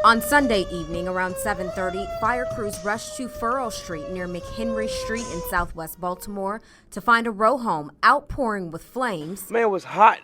On Sunday evening around 7:30, fire crews rushed to Furrow Street near McHenry Street in southwest Baltimore to find a row home outpouring with flames. Man, it was hot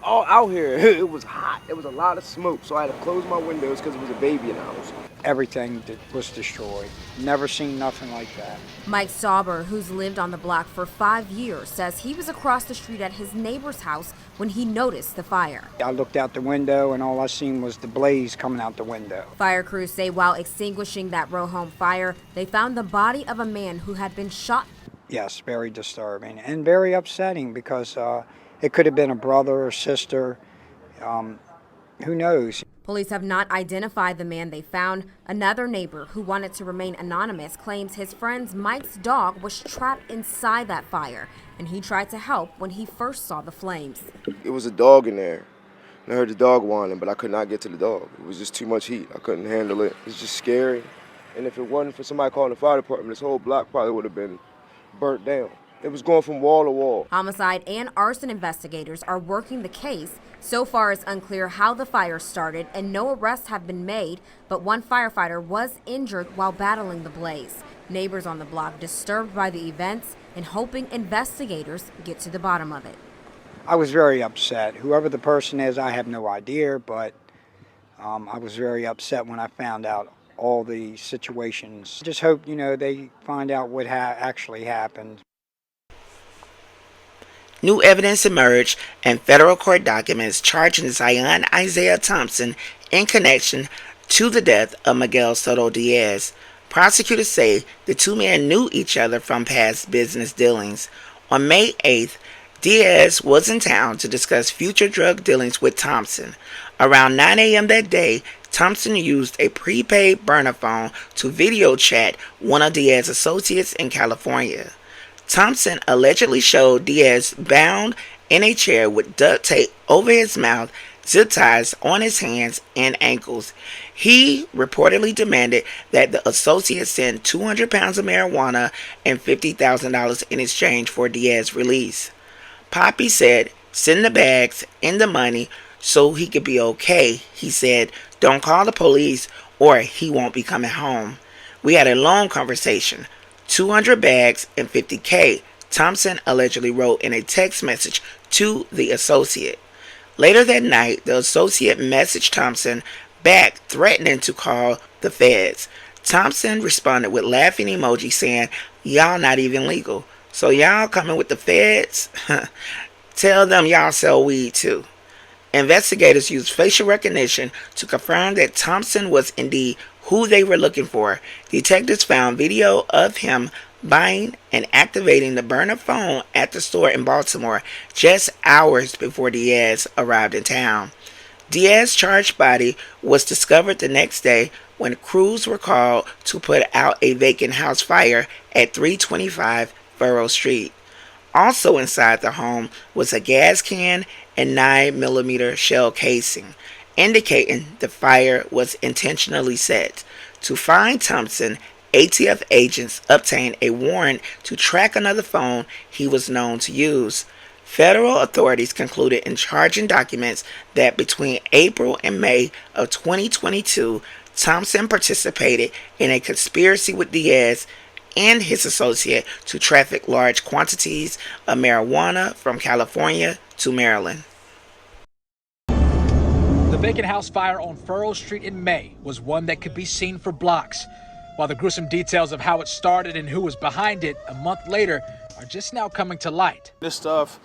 all out here. It was hot. There was a lot of smoke, so I had to close my windows because there was a baby in the house. Everything was destroyed. Never seen nothing like that. Mike Sauber, who's lived on the block for 5 years, says he was across the street at his neighbor's house when he noticed the fire. I looked out the window and all I seen was the blaze coming out the window. Fire crews say while extinguishing that row home fire, they found the body of a man who had been shot. Yes, very disturbing and very upsetting because it could have been a brother or sister. Who knows? Police have not identified the man they found. Another neighbor who wanted to remain anonymous claims his friend Mike's dog was trapped inside that fire, and he tried to help when he first saw the flames. It was a dog in there, and I heard the dog whining, but I could not get to the dog. It was just too much heat. I couldn't handle it. It's just scary, and if it wasn't for somebody calling the fire department, this whole block probably would have been burnt down. It was going from wall to wall. Homicide and arson investigators are working the case. So far, it's unclear how the fire started, and no arrests have been made, but one firefighter was injured while battling the blaze. Neighbors on the block disturbed by the events and hoping investigators get to the bottom of it. I was very upset. Whoever the person is, I have no idea, but I was very upset when I found out all the situations. Just hope, they find out what actually happened. New evidence emerged in federal court documents charging Ziyon Isaiah Thompson in connection to the death of Miguel Soto Diaz. Prosecutors say the two men knew each other from past business dealings. On May 8th, Diaz was in town to discuss future drug dealings with Thompson. Around 9 a.m. that day, Thompson used a prepaid burner phone to video chat one of Diaz's associates in California. Thompson allegedly showed Diaz bound in a chair with duct tape over his mouth, zip ties on his hands and ankles. He reportedly demanded that the associate send 200 pounds of marijuana and $50,000 in exchange for Diaz's release. Poppy said, "Send the bags and the money so he could be okay." He said, "Don't call the police or he won't be coming home." "We had a long conversation. 200 bags and $50K, Thompson allegedly wrote in a text message to the associate. Later that night, the associate messaged Thompson back, threatening to call the feds. Thompson responded with laughing emoji saying, "Y'all not even legal. So y'all coming with the feds? Tell them y'all sell weed too." Investigators used facial recognition to confirm that Thompson was indeed who they were looking for. Detectives found video of him buying and activating the burner phone at the store in Baltimore just hours before Diaz arrived in town. Diaz's charged body was discovered the next day when crews were called to put out a vacant house fire at 325 Furrow Street. Also inside the home was a gas can and 9mm shell casing, indicating the fire was intentionally set. To find Thompson, ATF agents obtained a warrant to track another phone he was known to use. Federal authorities concluded in charging documents that between April and May of 2022, Thompson participated in a conspiracy with Diaz and his associate to traffic large quantities of marijuana from California to Maryland. The vacant house fire on Furrow Street in May was one that could be seen for blocks, while the gruesome details of how it started and who was behind it a month later are just now coming to light. This stuff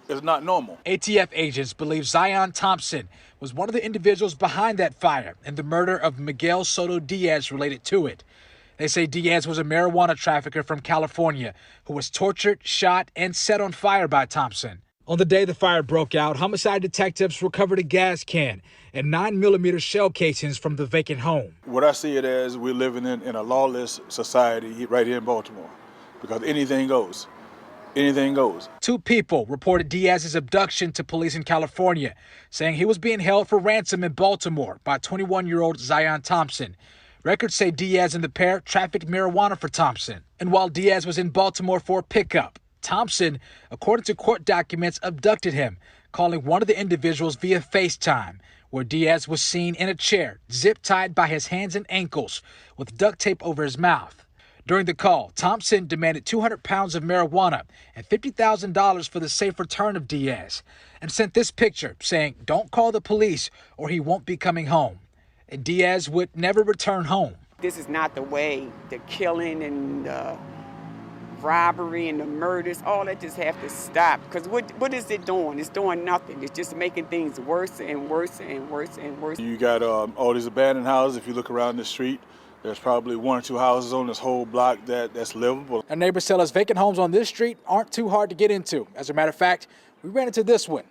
is not normal. ATF agents believe Ziyon Thompson was one of the individuals behind that fire and the murder of Miguel Soto Diaz related to it. They say Diaz was a marijuana trafficker from California who was tortured, shot, and set on fire by Thompson. On the day the fire broke out, homicide detectives recovered a gas can and 9mm shell casings from the vacant home. What I see it as, we're living in a lawless society right here in Baltimore, because anything goes. Anything goes. 2 people reported Diaz's abduction to police in California, saying he was being held for ransom in Baltimore by 21-year-old Ziyon Thompson. Records say Diaz and the pair trafficked marijuana for Thompson. And while Diaz was in Baltimore for a pickup, Thompson, according to court documents, abducted him, calling one of the individuals via FaceTime, where Diaz was seen in a chair, zip-tied by his hands and ankles, with duct tape over his mouth. During the call, Thompson demanded 200 pounds of marijuana and $50,000 for the safe return of Diaz, and sent this picture saying, "Don't call the police or he won't be coming home." And Diaz would never return home. This is not the way. The killing and the robbery and the murders, all that just have to stop. Because what is it doing? It's doing nothing. It's just making things worse and worse and worse and worse. You got all these abandoned houses. If you look around the street, there's probably 1 or 2 houses on this whole block that's livable. And neighbors tell us vacant homes on this street aren't too hard to get into. As a matter of fact, we ran into this one.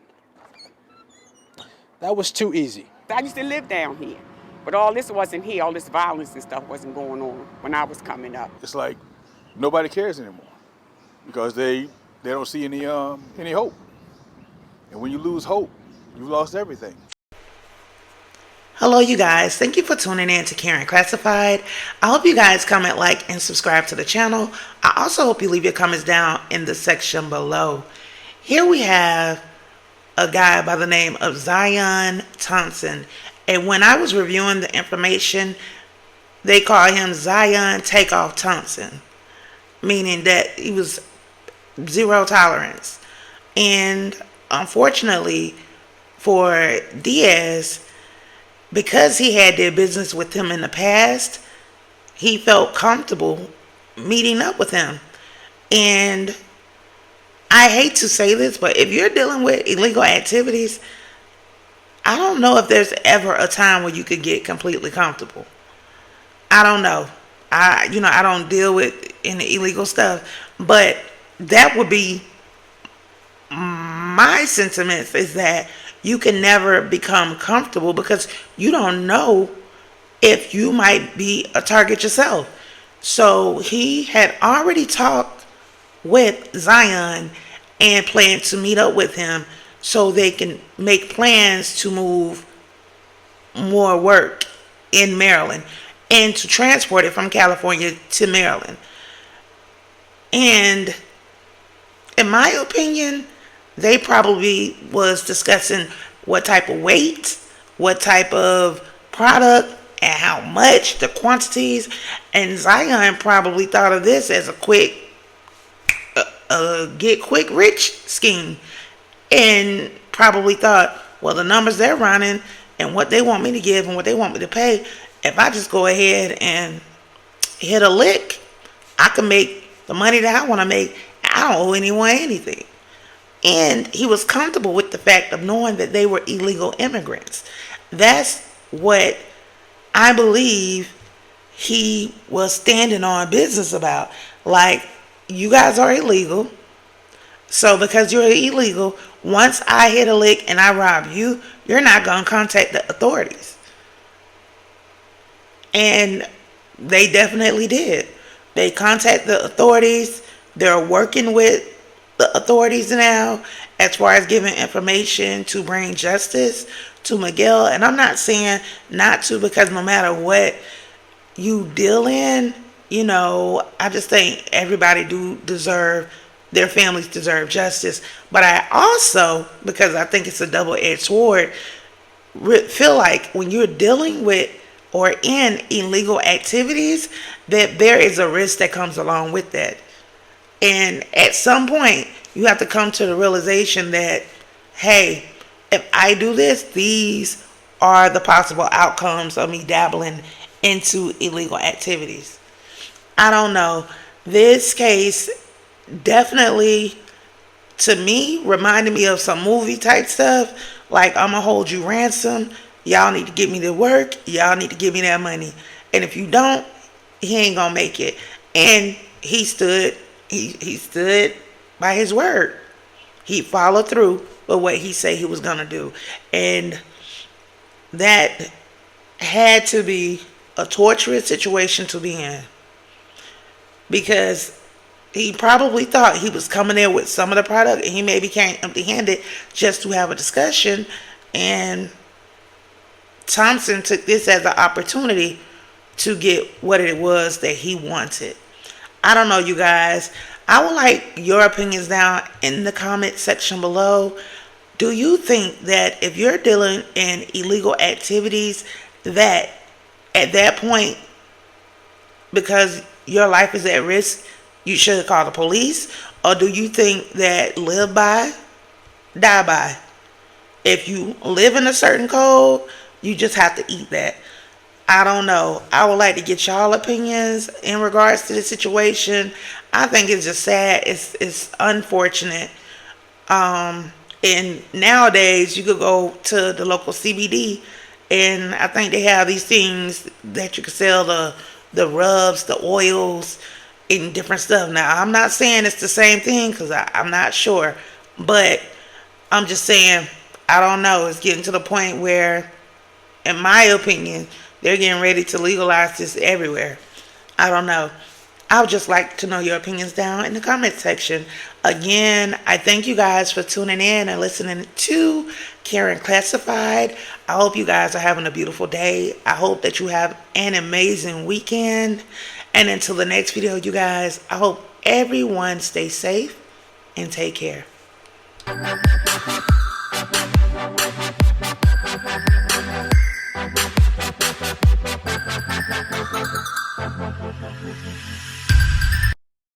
That was too easy. I used to live down here, but all this wasn't here. All this violence and stuff wasn't going on when I was coming up. It's like nobody cares anymore because they don't see any hope. And when you lose hope, you've lost everything. Hello, you guys. Thank you for tuning in to Karen Classified. I hope you guys comment, like, and subscribe to the channel. I also hope you leave your comments down in the section below. Here we have a guy by the name of Ziyon Thompson. And when I was reviewing the information, they call him Ziyon Takeoff Thompson, meaning that he was zero tolerance. And unfortunately for Diaz, because he had their business with him in the past, he felt comfortable meeting up with him. And I hate to say this, but if you're dealing with illegal activities, I don't know if there's ever a time where you could get completely comfortable. I don't know. I don't deal with any illegal stuff, but that would be my sentiments, is that you can never become comfortable because you don't know if you might be a target yourself. So he had already talked with Ziyon and planned to meet up with him so they can make plans to move more work in Maryland and to transport it from California to Maryland. And in my opinion, they probably was discussing what type of weight, what type of product, and how much, the quantities. And Ziyon probably thought of this as a quick, get quick rich scheme. And probably thought, well, the numbers they're running and what they want me to give and what they want me to pay, if I just go ahead and hit a lick, I can make the money that I want to make. I don't owe anyone anything. And he was comfortable with the fact of knowing that they were illegal immigrants. That's what I believe he was standing on business about. Like, you guys are illegal. So because you're illegal, once I hit a lick and I rob you, you're not going to contact the authorities. And they definitely did. They contacted the authorities. They're working with the authorities now as far as giving information to bring justice to Miguel. And I'm not saying not to, because no matter what you deal in, I just think everybody their families deserve justice. But I also, because I think it's a double-edged sword, feel like when you're dealing with or in illegal activities, that there is a risk that comes along with that. And at some point, you have to come to the realization that, hey, if I do this, these are the possible outcomes of me dabbling into illegal activities. I don't know. This case definitely, to me, reminded me of some movie type stuff. Like, I'm going to hold you ransom. Y'all need to get me to work. Y'all need to give me that money. And if you don't, he ain't going to make it. And he stood by his word. He followed through with what he said he was going to do. And that had to be a torturous situation to be in. Because he probably thought he was coming in with some of the product and he maybe came empty-handed just to have a discussion. And Thompson took this as an opportunity to get what it was that he wanted. I don't know, you guys. I would like your opinions down in the comment section below. Do you think that if you're dealing in illegal activities, that at that point, because your life is at risk, you should call the police? Or do you think that live by, die by? If you live in a certain code, you just have to eat that. I don't know. I would like to get y'all opinions in regards to the situation. I think it's just sad. It's unfortunate. And nowadays you could go to the local CBD, and I think they have these things that you can sell the rubs, the oils, and different stuff. Now I'm not saying it's the same thing because I'm not sure, but I'm just saying I don't know. It's getting to the point where, in my opinion, they're getting ready to legalize this everywhere. I don't know. I would just like to know your opinions down in the comment section. Again, I thank you guys for tuning in and listening to Karen Classified. I hope you guys are having a beautiful day. I hope that you have an amazing weekend. And until the next video, you guys, I hope everyone stays safe and take care.